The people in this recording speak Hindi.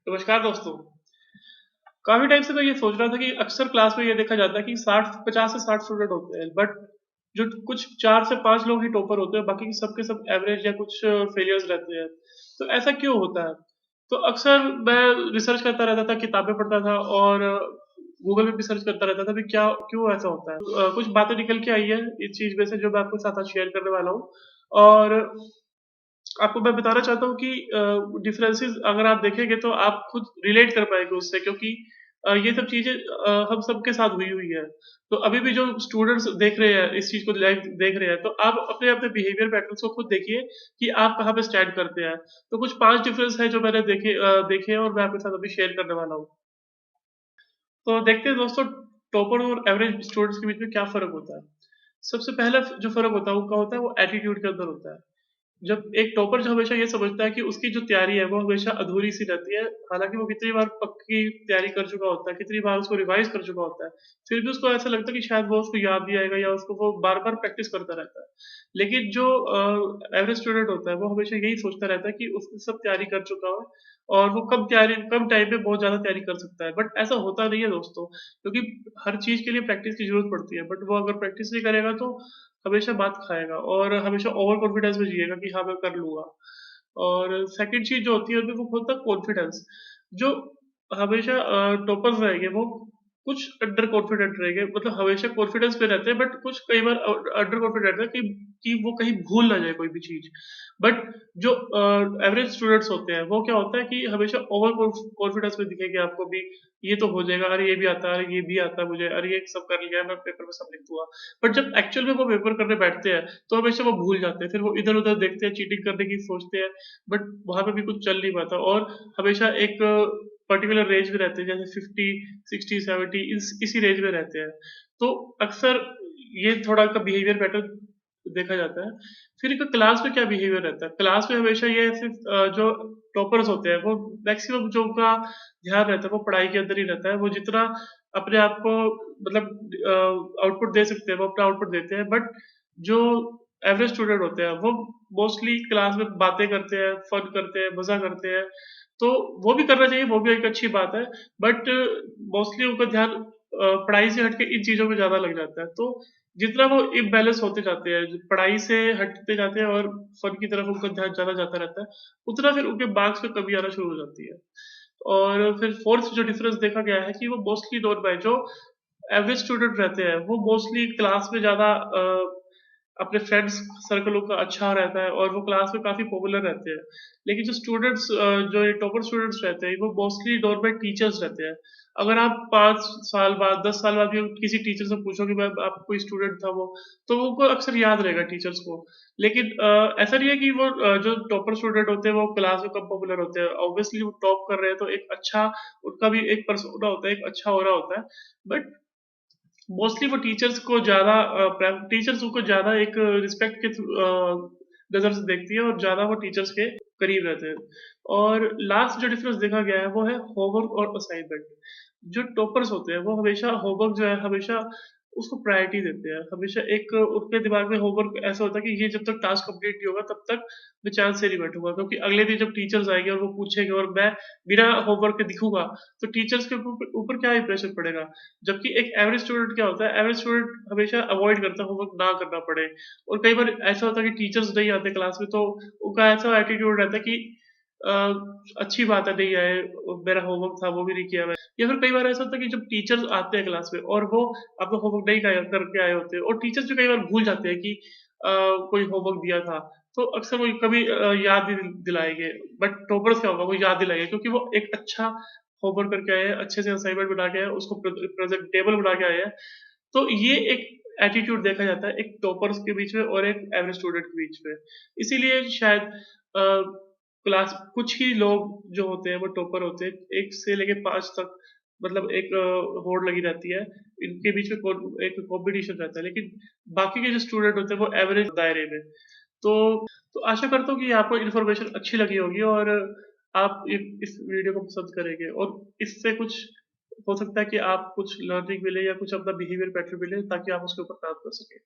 नमस्कार दोस्तों। काफी टाइम से मैं ये सोच रहा था कि अक्सर क्लास में ये देखा जाता है कि 50 से 60 स्टूडेंट होते हैं, बट जो कुछ 4 से 5 लोग ही टॉपर होते हैं, बाकी के सब एवरेज या कुछ फेलियर्स रहते हैं। तो ऐसा क्यों होता है? तो अक्सर मैं रिसर्च करता रहता था, किताबें पढ़ता था और गूगल पे भी सर्च करता रहता था भी क्या क्यों ऐसा होता है। कुछ बातें निकल के आई है इस चीज में से जो मैं आपके साथ आज शेयर करने वाला हूँ। और आपको मैं बताना चाहता हूँ कि डिफरेंसेस अगर आप देखेंगे तो आप खुद रिलेट कर पाएंगे उससे, क्योंकि ये सब चीजें हम सबके साथ हुई हुई है। तो अभी भी जो स्टूडेंट्स देख रहे हैं इस चीज को लाइव देख रहे हैं, तो आप अपने अपने बिहेवियर पैटर्न्स को खुद देखिए कि आप कहाँ पे स्टैंड करते हैं। तो कुछ 5 डिफरेंस है जो मैंने देखे हैं और मैं आपके साथ अभी शेयर करने वाला हूँ। तो देखते हैं दोस्तों, टॉपर और एवरेज स्टूडेंट्स के बीच में क्या फर्क होता है। सबसे पहला जो फर्क होता है वो क्या होता है, वो एटीट्यूड के अंदर होता है। जब एक टॉपर जो हमेशा ये समझता है कि उसकी जो तैयारी है वो हमेशा अधूरी सी रहती है, हालांकि वो कितनी बार पक्की तैयारी कर चुका होता है, कितनी बार उसको रिवाइज कर चुका होता है, फिर भी उसको ऐसा लगता है कि शायद वो उसको याद नहीं आएगा या उसको वो बार बार प्रैक्टिस करता रहता है। लेकिन जो एवरेज स्टूडेंट होता है वो हमेशा यही सोचता रहता है कि उसने सब तैयारी कर चुका है और वो कम टाइम में बहुत ज्यादा तैयारी कर सकता है, बट ऐसा होता नहीं है दोस्तों। क्योंकि हर चीज के लिए प्रैक्टिस की जरूरत पड़ती है, बट वो अगर प्रैक्टिस नहीं करेगा तो हमेशा बात खाएगा और हमेशा ओवर कॉन्फिडेंस में जिएगा कि हाँ मैं कर लूंगा। और सेकंड चीज जो होती है उनमें वो होता है कॉन्फिडेंस। जो हमेशा टॉपर्स रहेंगे वो कुछ अंडर कॉन्फिडेंट रहेंगे, मतलब हमेशा कॉन्फिडेंस पे रहते हैं, बट कुछ कई बार अंडर कॉन्फिडेंट है कि वो कहीं भूल ना जाए कोई भी चीज। बट जो एवरेज स्टूडेंट्स होते हैं वो क्या होता है कि हमेशा ओवर कॉन्फिडेंस में दिखेंगे आपको भी। ये तो हो जाएगा, अरे ये भी आता है, अरे ये भी आता है मुझे, अरे ये सब कर लिया है, मैं पेपर में सब लिख दूंगा। बट जब एक्चुअल में वो पेपर करने बैठते हैं तो हमेशा वो भूल जाते हैं, फिर वो इधर उधर देखते हैं, चीटिंग करने की सोचते हैं, बट वहां पे भी कुछ चल नहीं पाता। और हमेशा एक पर्टिकुलर रेंज में रहते हैं, जैसे 50, 60, 70 इसी रेंज में रहते हैं। तो अक्सर ये थोड़ा का बिहेवियर पैटर्न देखा जाता है। फिर एक क्लास में क्या बिहेवियर रहता है, क्लास में हमेशा ये सिर्फ जो टॉपर्स होते हैं वो मैक्सिमम जो उनका ध्यान रहता है वो पढ़ाई के अंदर ही रहता है। वो जितना अपने आप को मतलब आउटपुट दे सकते हैं वो अपना आउटपुट देते हैं, बट जो एवरेज स्टूडेंट होते हैं वो मोस्टली क्लास में बातें करते हैं, फन करते हैं, मजा करते हैं। तो वो भी करना चाहिए, वो भी एक अच्छी बात है, बट मोस्टली उनका ध्यान पढ़ाई से हटके इन चीजों में ज्यादा लग जाता है। तो जितना वो इम्बैलेंस होते जाते हैं, पढ़ाई से हटते जाते हैं और फन की तरफ उनका ध्यान ज्यादा जाता रहता है, उतना फिर उनके मार्क्स में कमी आना शुरू हो जाती है। और फिर फोर्थ जो डिफरेंस देखा गया है कि वो मोस्टली नॉन बाय जो एवरेज स्टूडेंट रहते हैं वो मोस्टली क्लास में ज्यादा अपने फ्रेंड्स सर्कलों का अच्छा रहता है और वो क्लास में काफी पॉपुलर रहते हैं। लेकिन जो स्टूडेंट्स जो ये टॉपर स्टूडेंट्स रहते हैं वो मोस्टली नॉर्मल टीचर्स रहते हैं। अगर आप 5 साल बाद 10 साल बाद भी किसी टीचर से पूछोगे मैं आप कोई स्टूडेंट था वो, तो उनको अक्सर याद रहेगा टीचर्स को। लेकिन ऐसा नहीं है कि वो जो टॉपर स्टूडेंट होते हैं वो क्लास में कम पॉपुलर होते हैं, ऑब्वियसली वो टॉप कर रहे हैं तो एक अच्छा उनका भी एक पर्सोना होता है, एक अच्छा ऑरा होता है। बट मोस्टली वो टीचर्स को ज्यादा टीचर्स उनको ज्यादा एक रिस्पेक्ट के नजर से देखती है और ज्यादा वो टीचर्स के करीब रहते हैं। और लास्ट जो डिफरेंस देखा गया है वो है होमवर्क और असाइनमेंट। जो टॉपर्स होते हैं वो हमेशा होमवर्क जो है हमेशा उसको प्रायोरिटी देते हैं। हमेशा एक उनके दिमाग में होमवर्क ऐसा होता है कि ये जब तक टास्क कंप्लीट नहीं होगा तब तक मैं चांस से नहीं बैठूंगा, क्योंकि अगले दिन जब टीचर्स आएंगे और वो पूछेंगे और मैं बिना होमवर्क के दिखूंगा तो टीचर्स के ऊपर क्या इंप्रेशन पड़ेगा। जबकि एक एवरेज स्टूडेंट क्या होता है, एवरेज स्टूडेंट हमेशा अवॉइड करता है होमवर्क ना करना पड़े। और कई बार ऐसा होता है कि टीचर्स नहीं आते क्लास में तो उनका ऐसा एटीट्यूड रहता है कि अ, अच्छी बात है नहीं आए, मेरा होमवर्क था वो भी नहीं किया मैं। या फिर कई बार ऐसा होता है कि जब टीचर्स आते हैं क्लास में और वो आपका होमवर्क नहीं करके आए होते हैं और टीचर्स भी कई बार भूल जाते हैं कि कोई होमवर्क दिया था, तो अक्सर वो कभी याद नहीं दिलाएंगे। बट टॉपर्स क्या होगा, वो याद दिलाएंगे क्योंकि वो एक अच्छा होमवर्क करके आए हैं, अच्छे से असाइनमेंट बना के आए हैं, उसको प्रेजेंटेबल बना के आए हैं। तो ये एक एटीट्यूड देखा जाता है एक टॉपर्स के बीच में और एक एवरेज स्टूडेंट के बीच में। इसीलिए शायद क्लास कुछ ही लोग जो होते हैं वो टॉपर होते हैं, 1 से लेके 5 तक, मतलब एक होड़ लगी रहती है, इनके बीच में एक कंपटीशन रहता है। लेकिन बाकी के जो स्टूडेंट होते हैं वो एवरेज दायरे में। तो तो आशा करता हूँ कि आपको इन्फॉर्मेशन अच्छी लगी होगी और आप इस वीडियो को पसंद करेंगे और इससे कुछ हो सकता है कि आप कुछ लर्निंग मिले या कुछ अपना बिहेवियर पैटर्न मिले ताकि आप उसके ऊपर काम कर सकें।